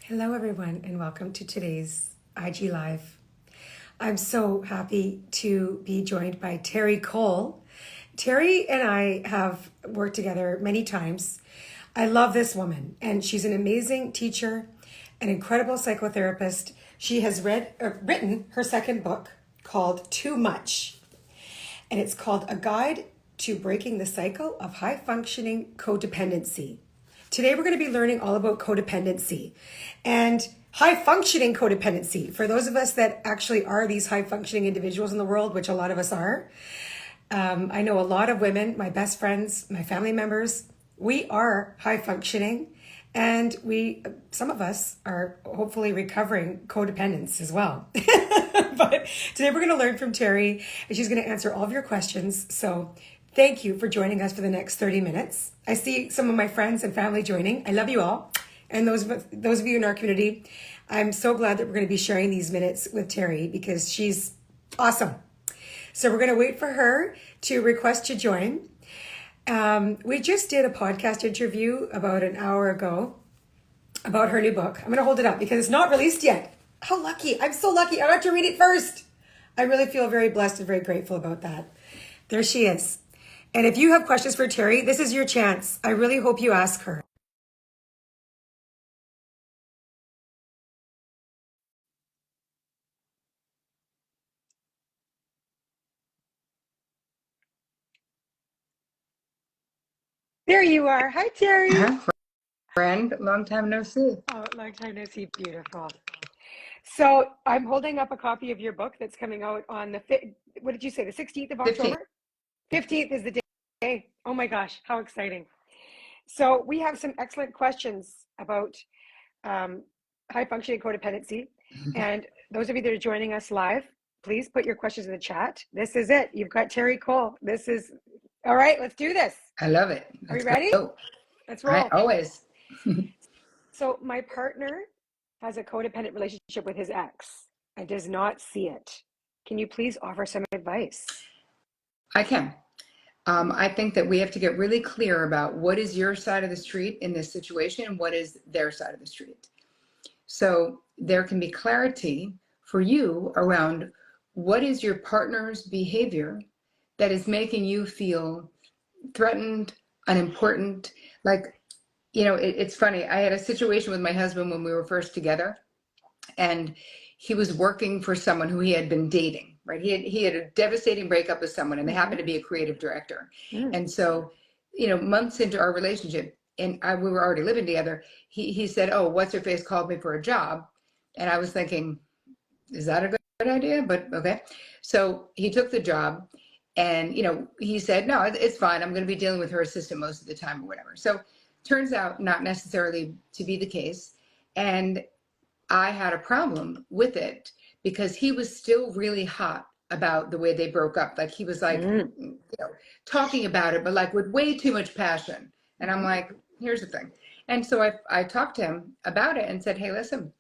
Hello, everyone, and welcome to today's IG Live. I'm so happy to be joined by Terri Cole. Terri and I have worked together many times. I love this woman, and she's an amazing teacher, an incredible psychotherapist. She has written her second book called Too Much, and it's called A Guide to Breaking the Cycle of High-Functioning Codependency. Today, we're going to be learning all about codependency and high-functioning codependency. For those of us that actually are these high-functioning individuals in the world, which a lot of us are, I know a lot of women, my best friends, my family members, we are high-functioning, and some of us are hopefully recovering codependents as well. But today we're going to learn from Terri, and she's going to answer all of your questions. So thank you for joining us for the next 30 minutes. I see some of my friends and family joining. I love you all. And those of you in our community, I'm so glad that we're going to be sharing these minutes with Terri because she's awesome. So we're going to wait for her to request to join. We just did a podcast interview about an hour ago about her new book. I'm going to hold it up because it's not released yet. How lucky. I'm so lucky. I got to read it first. I really feel very blessed and very grateful about that. There she is. And if you have questions for Terri, this is your chance. I really hope you ask her. There you are. Hi, Terri. Hi, friend. Long time no see. Oh, long time no see. Beautiful. So I'm holding up a copy of your book that's coming out on what did you say, the 16th of 15. October? 15th is the day. Oh my gosh, how exciting. So we have some excellent questions about high-functioning codependency. And those of you that are joining us live, please put your questions in the chat. This is it. You've got Terri Cole. All right, let's do this. I love it. Are we ready? Go. Let's roll. Always. So my partner has a codependent relationship with his ex and does not see it. Can you please offer some advice? I can. I think that we have to get really clear about what is your side of the street in this situation and what is their side of the street. So there can be clarity for you around what is your partner's behavior that is making you feel threatened, unimportant. Like, it's funny. I had a situation with my husband when we were first together, and he was working for someone who he had been dating, right? He had a devastating breakup with someone, and they happened to be a creative director. And so, months into our relationship, and we were already living together, he said, "Oh, what's her face called me for a job." And I was thinking, is that a good idea? But okay. So he took the job, and he said, "No, it's fine. I'm going to be dealing with her assistant most of the time," or whatever. So turns out not necessarily to be the case. And I had a problem with it because he was still really hot about the way they broke up. Like he was like, talking about it, but like with way too much passion. And I'm like, here's the thing. And so I talked to him about it and said, "Hey, listen,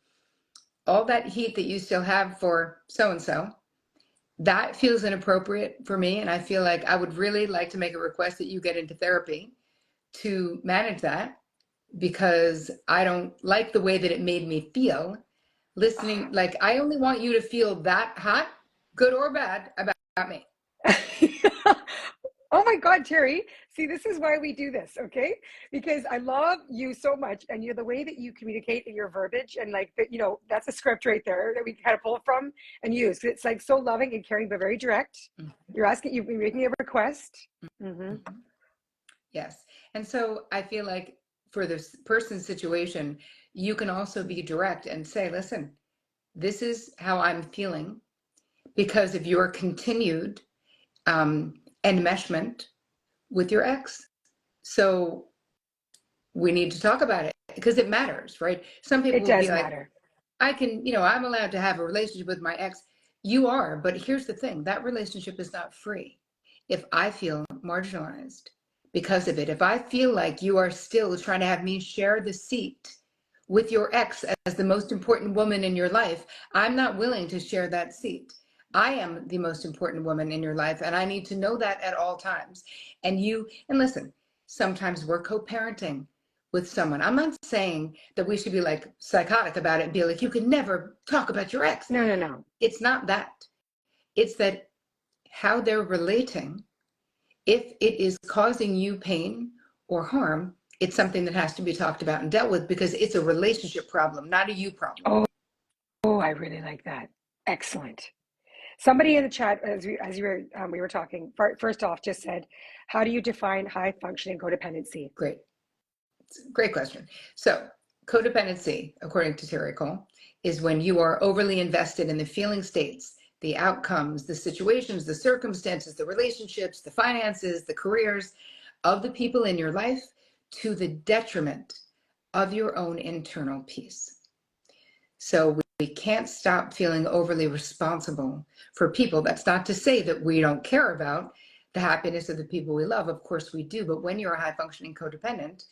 all that heat that you still have for so-and-so, that feels inappropriate for me. And I feel like I would really like to make a request that you get into therapy to manage that, because I don't like the way that it made me feel listening. Like, I only want you to feel that hot, good or bad, about me." Oh my God, Terri. See, this is why we do this, okay? Because I love you so much, and you're the way that you communicate in your verbiage, and like that, that's a script right there that we kind of pull from and use. It's like so loving and caring, but very direct. You're making a request. Yes. And so I feel like for this person's situation, you can also be direct and say, "Listen, this is how I'm feeling because of your continued enmeshment with your ex. So we need to talk about it because it matters," right? Some people It will be does like, matter. "I can, I'm allowed to have a relationship with my ex." You are, but here's the thing, that relationship is not free. If I feel marginalized because of it, if I feel like you are still trying to have me share the seat with your ex as the most important woman in your life, I'm not willing to share that seat. I am the most important woman in your life, and I need to know that at all times. And listen, sometimes we're co-parenting. with someone. I'm not saying that we should be like psychotic about it and be like, you can never talk about your ex. No, no, no. It's not that. It's that how they're relating, if it is causing you pain or harm, it's something that has to be talked about and dealt with, because it's a relationship problem, not a you problem. Oh, I really like that. Excellent. Somebody in the chat, we were talking, first off, just said, how do you define high functioning codependency? Great question. So codependency, according to Terri Cole, is when you are overly invested in the feeling states, the outcomes, the situations, the circumstances, the relationships, the finances, the careers of the people in your life, to the detriment of your own internal peace. So we can't stop feeling overly responsible for people. That's not to say that we don't care about the happiness of the people we love. Of course we do. But when you're a high functioning codependent,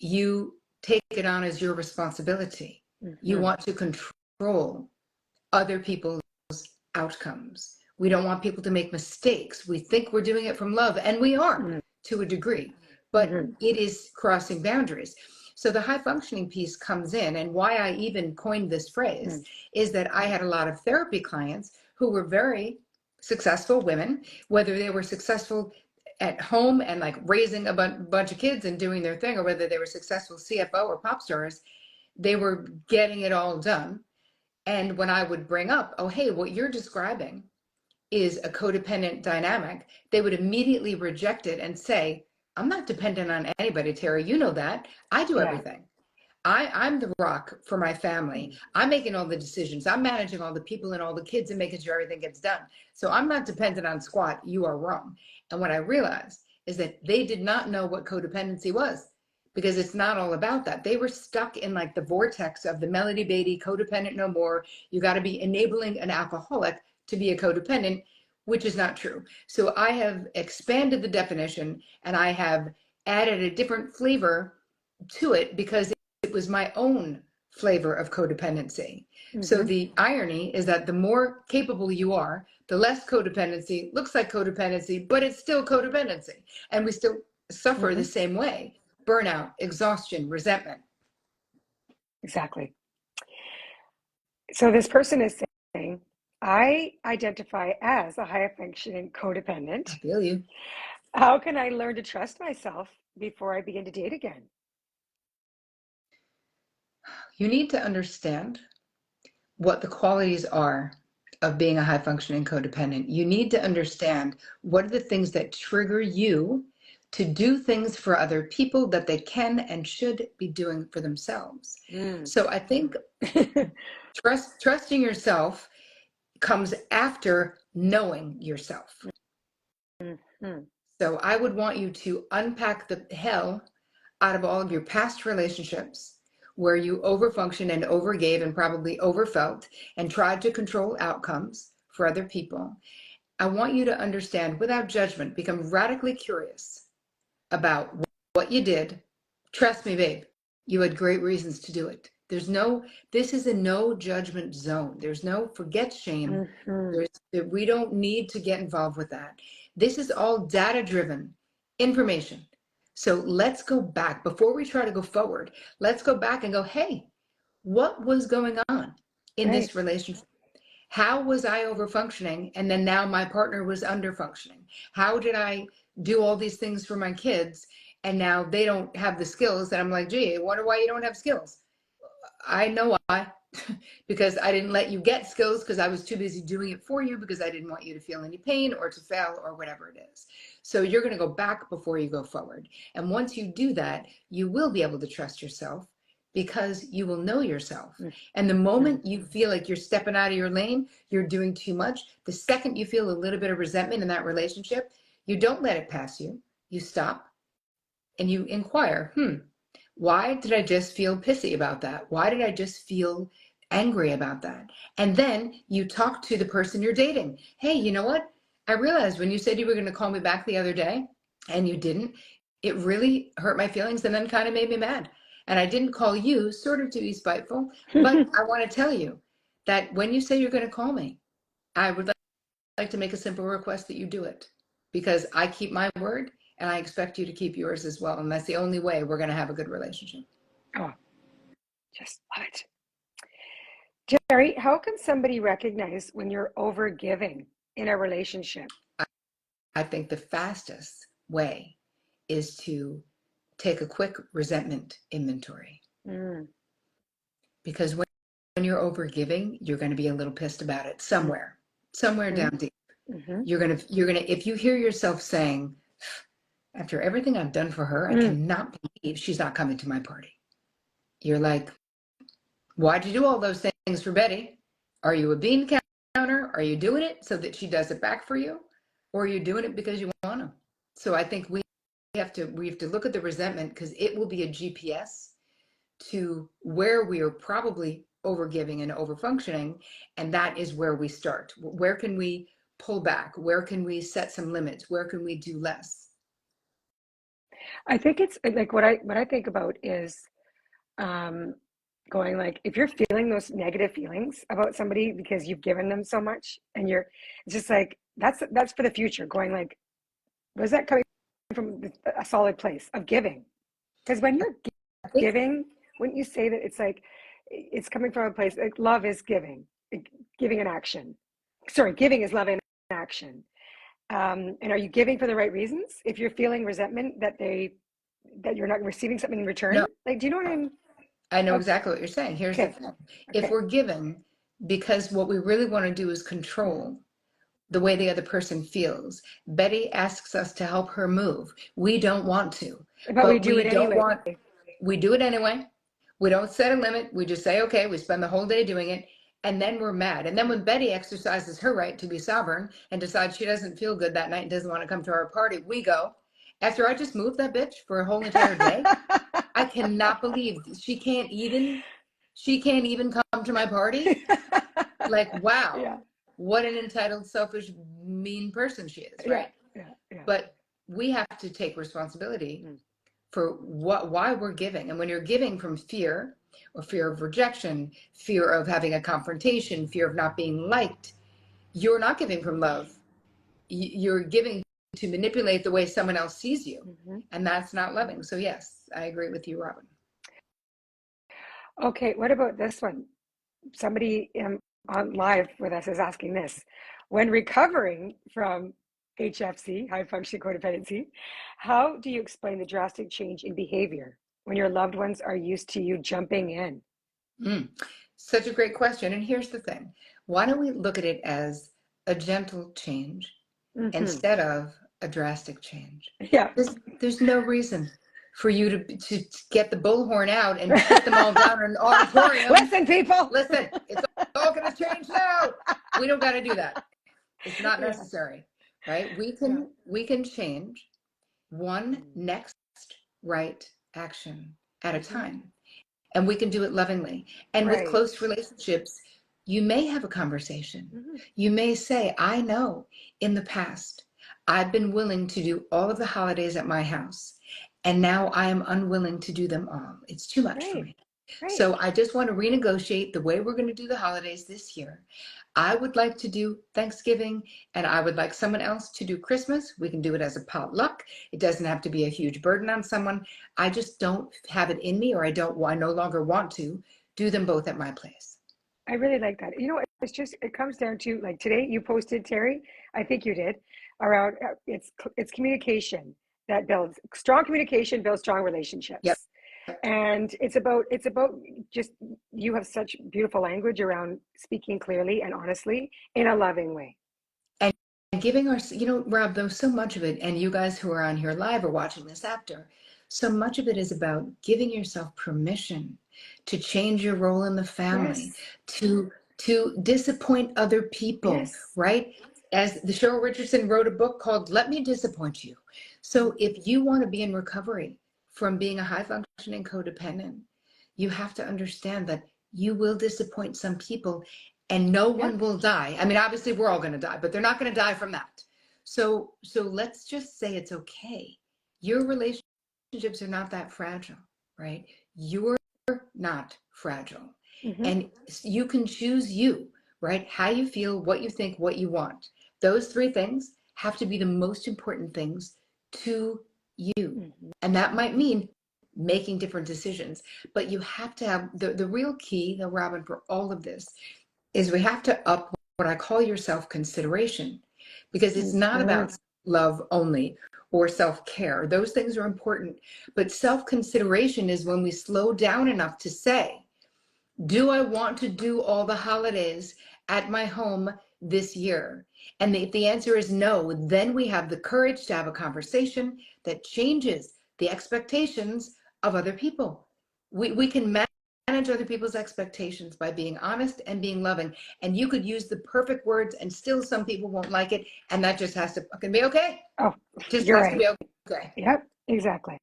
you take it on as your responsibility. Mm-hmm. You want to control other people's outcomes. We don't want people to make mistakes. We think we're doing it from love, and we are, mm-hmm. to a degree, but mm-hmm. it is crossing boundaries. So the high functioning piece comes in, and why I even coined this phrase mm-hmm. is that I had a lot of therapy clients who were very successful women, whether they were successful at home and like raising a bunch of kids and doing their thing, or whether they were successful CFO or pop stars, they were getting it all done. And when I would bring up, oh, hey, what you're describing is a codependent dynamic, they would immediately reject it and say, I'm not dependent on anybody, Terri. You know that. I do everything. I'm the rock for my family. I'm making all the decisions. I'm managing all the people and all the kids and making sure everything gets done. So I'm not dependent on squat. You are wrong. And what I realized is that they did not know what codependency was, because it's not all about that. They were stuck in like the vortex of the Melody Beatty, codependent no more. You got to be enabling an alcoholic to be a codependent, which is not true. So I have expanded the definition, and I have added a different flavor to it because it was my own flavor of codependency. Mm-hmm. So the irony is that the more capable you are, the less codependency looks like codependency, but it's still codependency. And we still suffer mm-hmm. the same way. Burnout, exhaustion, resentment. Exactly. So this person is saying, I identify as a high functioning codependent. I feel you. How can I learn to trust myself before I begin to date again? You need to understand what the qualities are of being a high functioning codependent. You need to understand what are the things that trigger you to do things for other people that they can and should be doing for themselves. So I think trusting yourself comes after knowing yourself. Mm-hmm. So I would want you to unpack the hell out of all of your past relationships where you overfunctioned and overgave and probably overfelt and tried to control outcomes for other people. I want you to understand without judgment, become radically curious about what you did. Trust me, babe, you had great reasons to do it. This is a no judgment zone. There's no forget shame. Mm-hmm. We don't need to get involved with that. This is all data-driven information. So let's go back before we try to go forward. Let's go back and go, hey, what was going on in this relationship? How was I overfunctioning? And then now my partner was underfunctioning. How did I do all these things for my kids? And now they don't have the skills. And I'm like, gee, I wonder why you don't have skills. I know why, because I didn't let you get skills because I was too busy doing it for you because I didn't want you to feel any pain or to fail or whatever it is. So you're going to go back before you go forward. And once you do that, you will be able to trust yourself because you will know yourself. And the moment you feel like you're stepping out of your lane, you're doing too much, the second you feel a little bit of resentment in that relationship, you don't let it pass you. You stop and you inquire, why did I just feel pissy about that? Why did I just feel angry about that? And then you talk to the person you're dating. Hey, you know what? I realized when you said you were going to call me back the other day and you didn't, it really hurt my feelings and then kind of made me mad. And I didn't call you sort of to be spiteful, but I want to tell you that when you say you're going to call me, I would like to make a simple request that you do it because I keep my word and I expect you to keep yours as well. And that's the only way we're going to have a good relationship. Oh, just love it. Terri, how can somebody recognize when you're over giving in a relationship? I think the fastest way is to take a quick resentment inventory. Because when you're over giving, you're going to be a little pissed about it somewhere down deep. You're going to, if you hear yourself saying, after everything I've done for her, I cannot believe she's not coming to my party. You're like, why'd you do all those things for Betty? Are you a bean counter? Are you doing it so that she does it back for you? Or are you doing it because you want to? So I think we have to look at the resentment, because it will be a GPS to where we are probably over giving and over functioning. And that is where we start. Where can we pull back? Where can we set some limits? Where can we do less? I think it's like what I think about is going like, if you're feeling those negative feelings about somebody because you've given them so much, and it's just like, that's for the future, going like, was that coming from a solid place of giving? Because when you're giving, wouldn't you say that it's like, it's coming from a place like love is giving an action. Sorry, giving is love in action. And are you giving for the right reasons? If you're feeling resentment that you're not receiving something in return, No. like, do you know what I'm? I know exactly what you're saying. Here's the thing. If we're giving because what we really want to do is control the way the other person feels. Betty asks us to help her move. We don't want to. But we do it anyway. We do it anyway. We don't set a limit. We just say, okay, we spend the whole day doing it. And then we're mad. And then when Betty exercises her right to be sovereign and decides she doesn't feel good that night and doesn't want to come to our party, we go, after I just moved that bitch for a whole entire day, I cannot believe she can't even come to my party. Like, wow. Yeah. What an entitled, selfish, mean person she is, right? Yeah. But we have to take responsibility for why we're giving. And when you're giving from fear, or fear of rejection, fear of having a confrontation, fear of not being liked, you're not giving from love. You're giving to manipulate the way someone else sees you. And that's not loving. So yes, I agree with you, Robin. Okay, what about this one? Somebody on live with us is asking this. When recovering from HFC, high functioning codependency, how do you explain the drastic change in behavior when your loved ones are used to you jumping in? Such a great question. And here's the thing. Why don't we look at it as a gentle change instead of a drastic change? Yeah. There's no reason for you to get the bullhorn out and put them all down in an auditorium. Listen, people. Listen, it's all going to change now. We don't got to do that. It's not necessary, right? We can change one next right action at a time. And we can do it lovingly. And with close relationships, you may have a conversation. You may say, I know in the past, I've been willing to do all of the holidays at my house, and now I am unwilling to do them all. It's too much for me. So I just want to renegotiate the way we're going to do the holidays this year. I would like to do Thanksgiving, and I would like someone else to do Christmas. We can do it as a potluck. It doesn't have to be a huge burden on someone. I just don't have it in me, or I no longer want to do them both at my place. I really like that. You know, it comes down to, like, today you posted, Terri, I think you did, around it's communication that builds strong communication, builds strong relationships. Yep. And it's about just, you have such beautiful language around speaking clearly and honestly in a loving way. And giving Rob, though, so much of it, and you guys who are on here live or watching this after, so much of it is about giving yourself permission to change your role in the family, to disappoint other people, right? As the Cheryl Richardson wrote a book called Let Me Disappoint You. So if you want to be in recovery from being a high functioning codependent, you have to understand that you will disappoint some people, and no one will die. I mean, obviously we're all going to die, but they're not going to die from that. So let's just say it's okay. Your relationships are not that fragile, right? You're not fragile. And you can choose you, right? How you feel, what you think, what you want. Those three things have to be the most important things to you. And that might mean making different decisions. But you have to have the real key, though, Robin, for all of this is we have to up what I call your self-consideration, because it's not about love only or self-care. Those things are important. But self-consideration is when we slow down enough to say, do I want to do all the holidays at my home this year? And if the answer is no, then we have the courage to have a conversation that changes the expectations of other people. We can manage other people's expectations by being honest and being loving. And you could use the perfect words and still some people won't like it. And that just has to fucking be okay. Oh, Just you're has right. to be okay. Yep, exactly.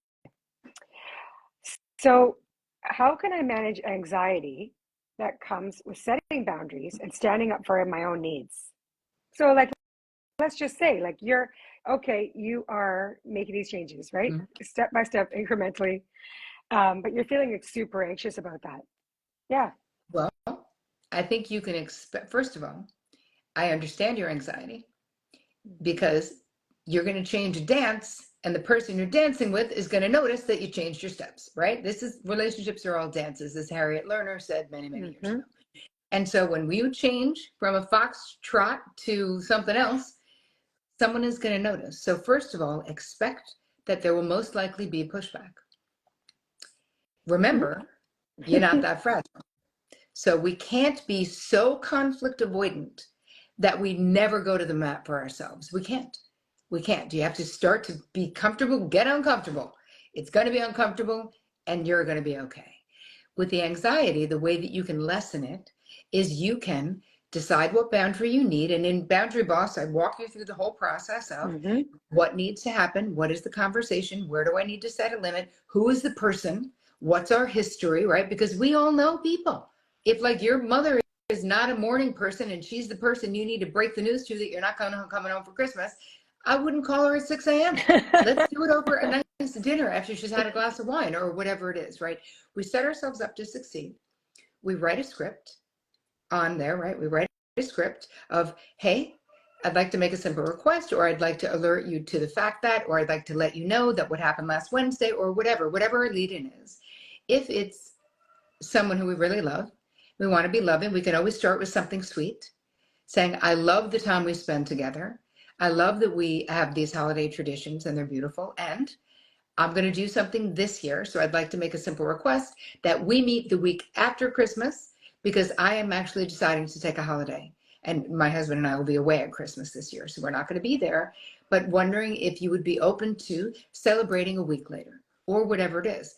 So how can I manage anxiety that comes with setting boundaries and standing up for my own needs? So like, let's just say like you're, okay, you are making these changes, right? Step by step, incrementally. But you're feeling like super anxious about that. Yeah. Well, I think you can expect, first of all, I understand your anxiety because you're going to change a dance and the person you're dancing with is going to notice that you changed your steps, right? This is, relationships are all dances, as Harriet Lerner said many, many years ago. And so when you change from a foxtrot to something else, someone is going to notice. So first of all, expect that there will most likely be pushback. Remember, you're not that fragile. So we can't be so conflict avoidant that we never go to the mat for ourselves. We can't. We can't. You have to start to be comfortable, get uncomfortable. It's going to be uncomfortable and you're going to be okay. With the anxiety, the way that you can lessen it is you can decide what boundary you need. And in Boundary Boss, I walk you through the whole process of what needs to happen, what is the conversation, where do I need to set a limit, who is the person, what's our history, right? Because we all know people. If like your mother is not a morning person and she's the person you need to break the news to that you're not coming home for Christmas, I wouldn't call her at 6 a.m. Let's do it over a nice dinner after she's had a glass of wine or whatever it is, right? We set ourselves up to succeed. We write a script on there, right? We write a script of, hey, I'd like to make a simple request, or I'd like to alert you to the fact that, or I'd like to let you know that what happened last Wednesday, or whatever our lead-in is. If it's someone who we really love, we want to be loving, we can always start with something sweet, saying, I love the time we spend together. I love that we have these holiday traditions and they're beautiful. And I'm going to do something this year. So I'd like to make a simple request that we meet the week after Christmas because I am actually deciding to take a holiday. And my husband and I will be away at Christmas this year. So we're not going to be there, but wondering if you would be open to celebrating a week later or whatever it is.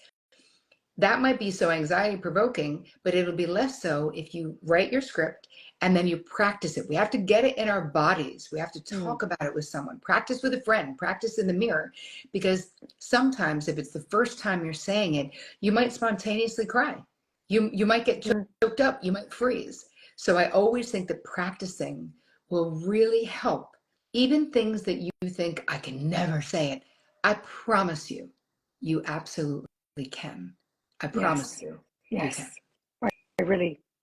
That might be so anxiety provoking, but it'll be less so if you write your script and then you practice it. We have to get it in our bodies. We have to talk about it with someone, practice with a friend, practice in the mirror, because sometimes if it's the first time you're saying it, you might spontaneously cry. You might get choked up, you might freeze. So I always think that practicing will really help. Even things that you think, I can never say it. I promise you, you absolutely can. I promise you. Yes. You can. I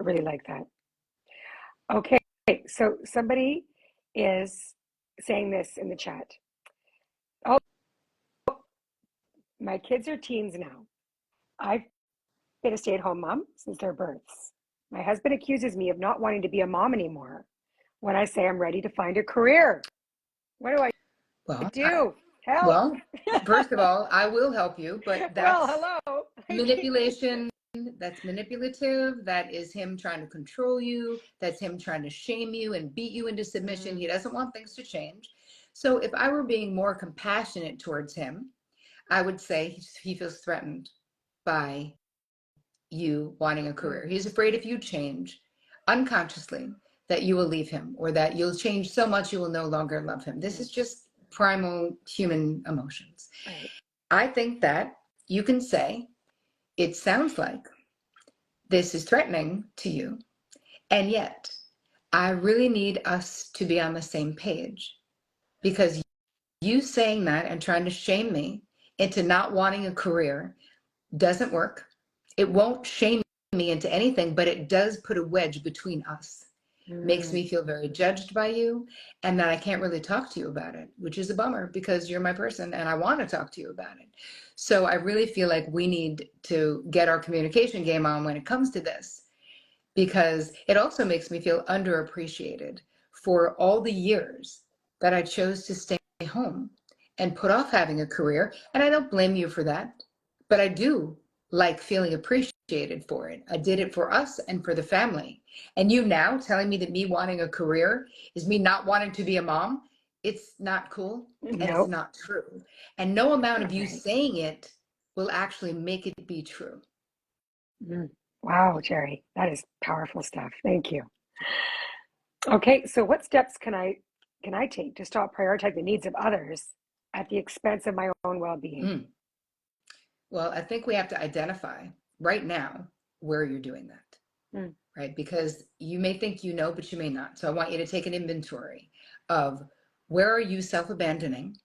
really like that. Okay. So somebody is saying this in the chat. Oh, my kids are teens now. I've been a stay-at-home mom since their births. My husband accuses me of not wanting to be a mom anymore when I say I'm ready to find a career. What do I do? Help. Well, first of all, I will help you, but that's hello. manipulation. That's manipulative. That is him trying to control you. That's him trying to shame you and beat you into submission. He doesn't want things to change. So if I were being more compassionate towards him, I would say he feels threatened by you wanting a career. He's afraid if you change unconsciously that you will leave him or that you'll change so much you will no longer love him. This is just primal human emotions. Right. I think that you can say, it sounds like this is threatening to you, and yet I really need us to be on the same page, because you saying that and trying to shame me into not wanting a career doesn't work. It won't shame me into anything, but it does put a wedge between us. makes me feel very judged by you, and that I can't really talk to you about it, which is a bummer because you're my person and I want to talk to you about it. So I really feel like we need to get our communication game on when it comes to this, because it also makes me feel underappreciated for all the years that I chose to stay home and put off having a career. And I don't blame you for that, but I do like feeling appreciated for it. I did it for us and for the family. And you now telling me that me wanting a career is me not wanting to be a mom, it's not cool and it's Nope. not true. And no amount of you Right. saying it will actually make it be true. Mm. Wow, Terri, that is powerful stuff. Thank you. Okay, so what steps can I take to stop prioritizing the needs of others at the expense of my own well-being? Mm. Well, I think we have to identify right now where you're doing that, Mm. right? Because you may think you know, but you may not. So I want you to take an inventory of where are you self-abandoning,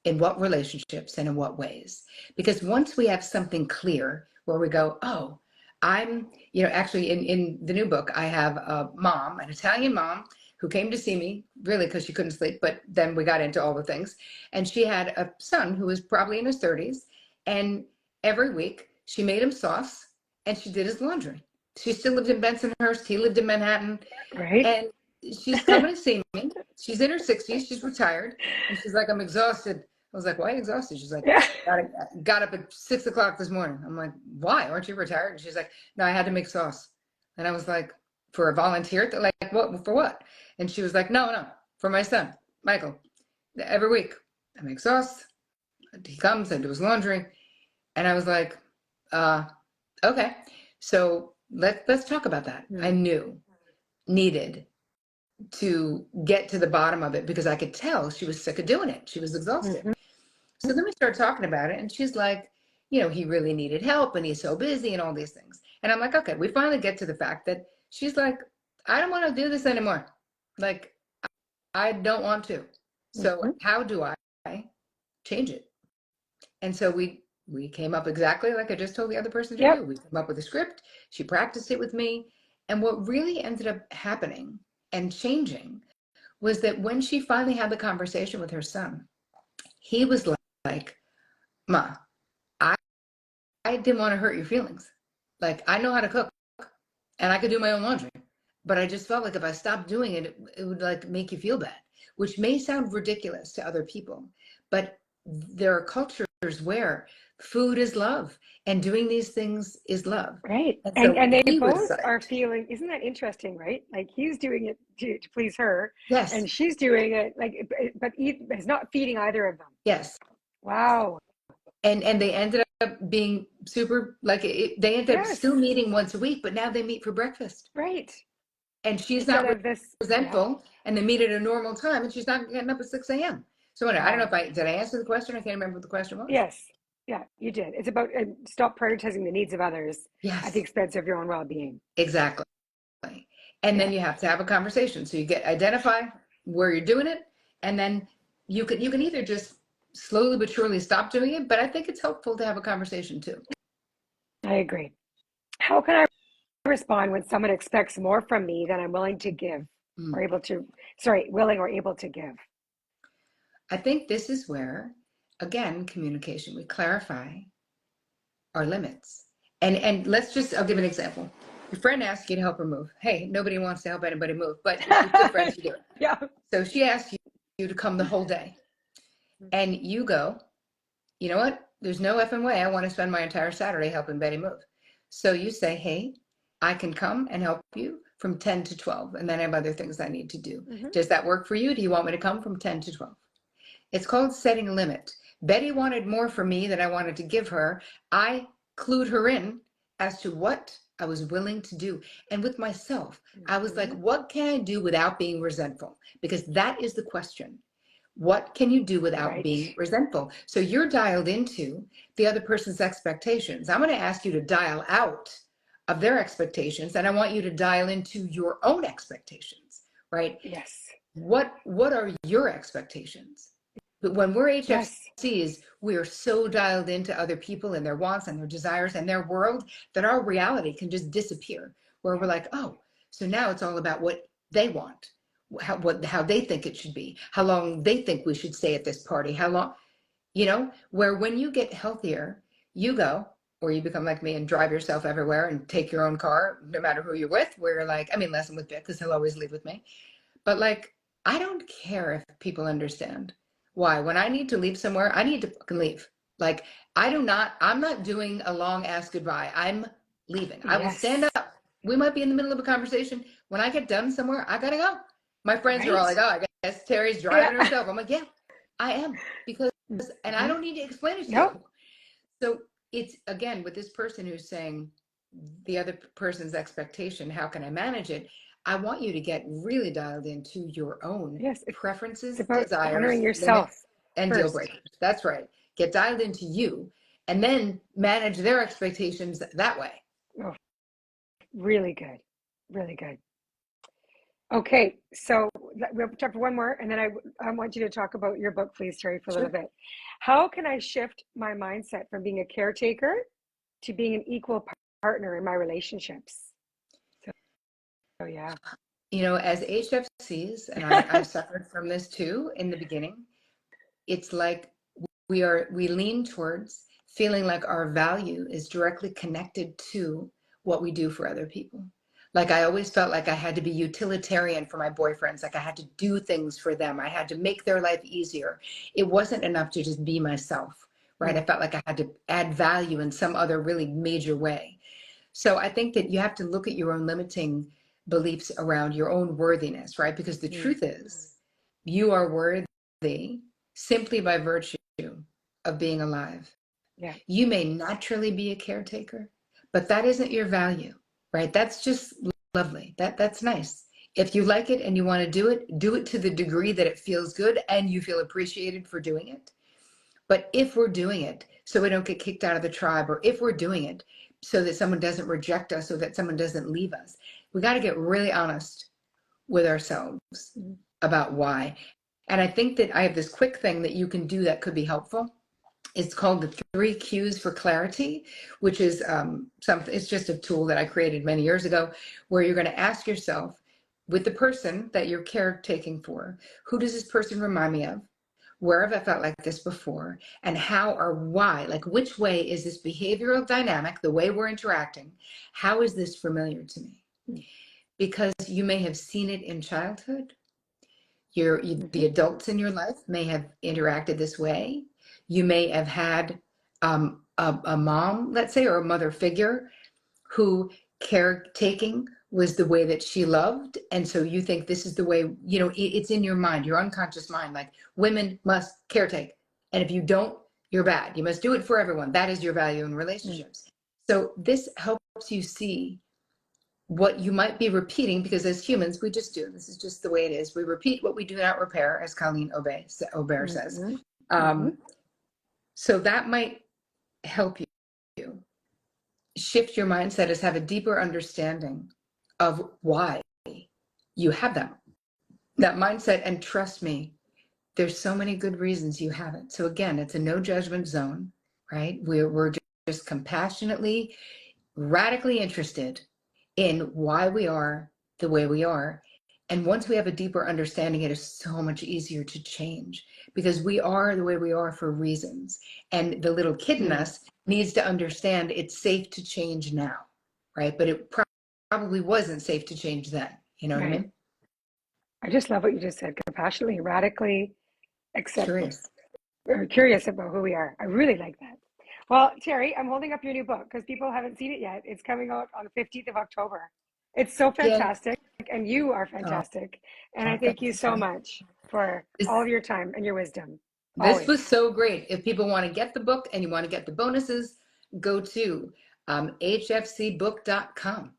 in what relationships and in what ways? Because once we have something clear where we go, oh, actually in the new book, I have a mom, an Italian mom who came to see me really because she couldn't sleep, but then we got into all the things. And she had a son who was probably in his 30s. And every week she made him sauce and she did his laundry. She still lived in Bensonhurst. He lived in Manhattan. Right? And she's coming to see me. She's in her 60s. She's retired. And she's like, I'm exhausted. I was like, why are you exhausted? She's like, Yeah. got up at 6 o'clock this morning. I'm like, why? Aren't you retired? And she's like, no, I had to make sauce. And I was like, for a volunteer? Like, what? For what? And she was like, no, for my son, Michael. Every week I make sauce. He comes, I do his laundry. And I was like, okay. So let's talk about that. I needed to get to the bottom of it because I could tell she was sick of doing it. She was exhausted. Mhm. So then we start talking about it and she's like, he really needed help and he's so busy and all these things. And I'm like, okay, we finally get to the fact that she's like, I don't want to do this anymore. Like, I don't want to. So Mhm. how do I change it? And so we came up exactly like I just told the other person to Yep. do. We came up with a script. She practiced it with me. And what really ended up happening and changing was that when she finally had the conversation with her son, he was like, Ma, I didn't want to hurt your feelings. Like, I know how to cook and I could do my own laundry, but I just felt like if I stopped doing it, it would like make you feel bad, which may sound ridiculous to other people, but there are cultures where food is love and doing these things is love. Right. And And so and they he was both are psyched. feeling, isn't that interesting, right? Like he's doing it to please her Yes, and she's doing it but it's not feeding either of them. yes. Wow. And they ended up being super, like they ended up Yes. still meeting once a week, but now they meet for breakfast. Right. And she's Instead not of this, yeah. resentful and they meet at a normal time and she's not getting up at 6 a.m. So I don't know Wow. if did I answer the question? I can't remember what the question was. Yes. Yeah, you did. It's about stop prioritizing the needs of others at the Yes, expense of your own well-being. exactly. And Yeah. then you have to have a conversation. So you identify where you're doing it, and then you can either just slowly but surely stop doing it, but I think it's helpful to have a conversation too. I agree. How can I respond when someone expects more from me than I'm willing to give Mm. or able to, sorry, willing or able to give? I think this is where, again, communication, we clarify our limits. And I'll give an example. Your friend asks you to help her move. Hey, nobody wants to help anybody move, but if you're good friends, you do it. Yeah. So she asks you to come the whole day. And you go, you know what? There's no effing way I want to spend my entire Saturday helping Betty move. So you say, hey, I can come and help you from 10 to 12, and then I have other things I need to do. Mm-hmm. Does that work for you? Do you want me to come from 10 to 12? It's called setting a limit. Betty wanted more from me than I wanted to give her. I clued her in as to what I was willing to do. And with myself, I was like, what can I do without being resentful? Because that is the question. What can you do without Right. being resentful? So you're dialed into the other person's expectations. I'm going to ask you to dial out of their expectations, and I want you to dial into your own expectations, right? Yes. What are your expectations? But when we're Yes. HFCs, we are so dialed into other people and their wants and their desires and their world that our reality can just disappear, where we're like, oh, so now it's all about what they want, how they think it should be, how long they think we should stay at this party, how long, where when you get healthier, you go, or you become like me and drive yourself everywhere and take your own car, no matter who you're with, where you're like, unless I'm with Vic, because he'll always leave with me. But like, I don't care if people understand why. When I need to leave somewhere, I need to fucking leave. Like, I'm not doing a long ass goodbye. I'm leaving. I will stand Yes. up. We might be in the middle of a conversation. When I get done somewhere, I gotta go. My friends are all like, oh, I guess Terry's driving herself. I'm like, yeah, I am. Because, and I don't need to explain it to you. So it's, again, with this person who's saying the other person's expectation, how can I manage it? I want you to get really dialed into your own preferences, it's about desires, honoring yourself limits, and deal breakers. That's right. Get dialed into you and then manage their expectations that way. Oh, really good. Really good. Okay, so we have time for one more, and then I want you to talk about your book, please, Terri, for a little bit. How can I shift my mindset from being a caretaker to being an equal partner in my relationships? So yeah. As HFCs, and I suffered from this too in the beginning, it's like we lean towards feeling like our value is directly connected to what we do for other people. Like, I always felt like I had to be utilitarian for my boyfriends. Like, I had to do things for them. I had to make their life easier. It wasn't enough to just be myself, right? I felt like I had to add value in some other really major way. So I think that you have to look at your own limiting beliefs around your own worthiness, right? Because the truth is, you are worthy simply by virtue of being alive. Yeah. You may naturally be a caretaker, but that isn't your value, right? That's just lovely. That's nice. If you like it and you want to do it to the degree that it feels good and you feel appreciated for doing it. But if we're doing it so we don't get kicked out of the tribe, or if we're doing it so that someone doesn't reject us, so that someone doesn't leave us, we got to get really honest with ourselves about why. And I think that I have this quick thing that you can do that could be helpful. It's called the 3 Qs for clarity, which is something. It's just a tool that I created many years ago, where you're going to ask yourself, with the person that you're caretaking for, who does this person remind me of? Where have I felt like this before? And how or why? Like, which way is this behavioral dynamic, the way we're interacting? How is this familiar to me? Because you may have seen it in childhood. The adults in your life may have interacted this way. You may have had a mom, let's say, or a mother figure who caretaking was the way that she loved. And so you think this is the way, it's in your mind, your unconscious mind, like, women must caretake. And if you don't, you're bad. You must do it for everyone. That is your value in relationships. So this helps you see what you might be repeating, because as humans, we just do. This is just the way it is. We repeat what we do not repair, as Colleen Aubert says. So that might help you shift your mindset, is have a deeper understanding of why you have that mindset. And trust me, there's so many good reasons you have it. So again, it's a no judgment zone, right? We're just compassionately, radically interested in why we are the way we are. And once we have a deeper understanding, it is so much easier to change, because we are the way we are for reasons. And the little kid in us needs to understand it's safe to change now, right? But it probably wasn't safe to change then. You know what I mean? I just love what you just said. Compassionately, radically curious about who we are. I really like that. Well, Terri, I'm holding up your new book because people haven't seen it yet. It's coming out on the 15th of October. It's so fantastic, and you are fantastic. And I thank you so much for all of your time and your wisdom. This was so great. If people want to get the book and you want to get the bonuses, go to hfcbook.com,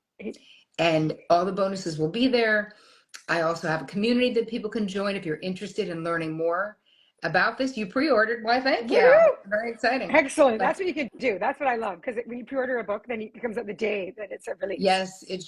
and all the bonuses will be there. I also have a community that people can join if you're interested in learning more about this. You pre-ordered. Why, thank you. Very exciting. Excellent. That's what you can do. That's what I love, because when you pre-order a book, then it comes out the day that it's released. Yes, it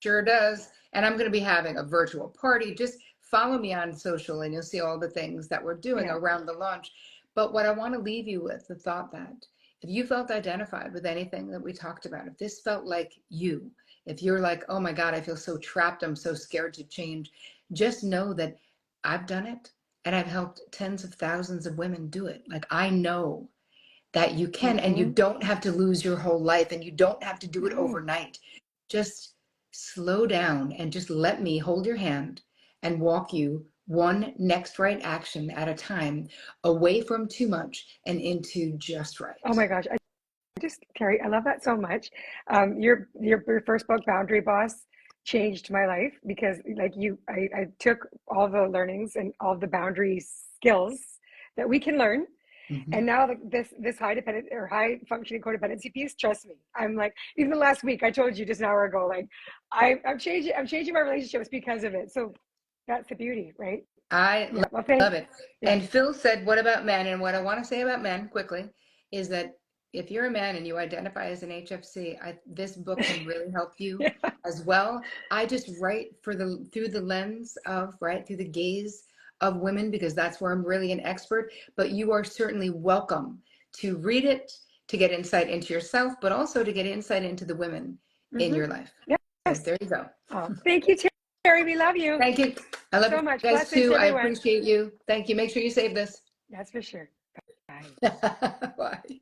sure does. And I'm going to be having a virtual party. Just follow me on social and you'll see all the things that we're doing around the launch. But what I want to leave you with, the thought that if you felt identified with anything that we talked about, if this felt like you, If you're like, oh my God, I feel so trapped, I'm so scared to change, just know that I've done it and I've helped tens of thousands of women do it. Like, I know that you can, and you don't have to lose your whole life, and you don't have to do it overnight. Just slow down and just let me hold your hand and walk you one next right action at a time, away from too much and into just right. Oh my gosh. Terri, I love that so much. Your first book, Boundary Boss, changed my life because I took all the learnings and all the boundary skills that we can learn. And now this high functioning codependency piece, trust me, I'm like, even last week, I told you just an hour ago, like I'm changing my relationships because of it. So that's the beauty, right? I love it. Yeah. And Phil said, what about men? And what I want to say about men quickly is that if you're a man and you identify as an HFC, this book can really help you as well. I just write through the lens of, through the gaze of women, because that's where I'm really an expert. But you are certainly welcome to read it, to get insight into yourself, but also to get insight into the women in your life. Yes. So there you go. Oh, thank you, Terri. We love you. Thank you. I love so you much. guys Blessings, too. I everyone. appreciate you. Thank you. Make sure you save this. That's for sure. Bye. Bye.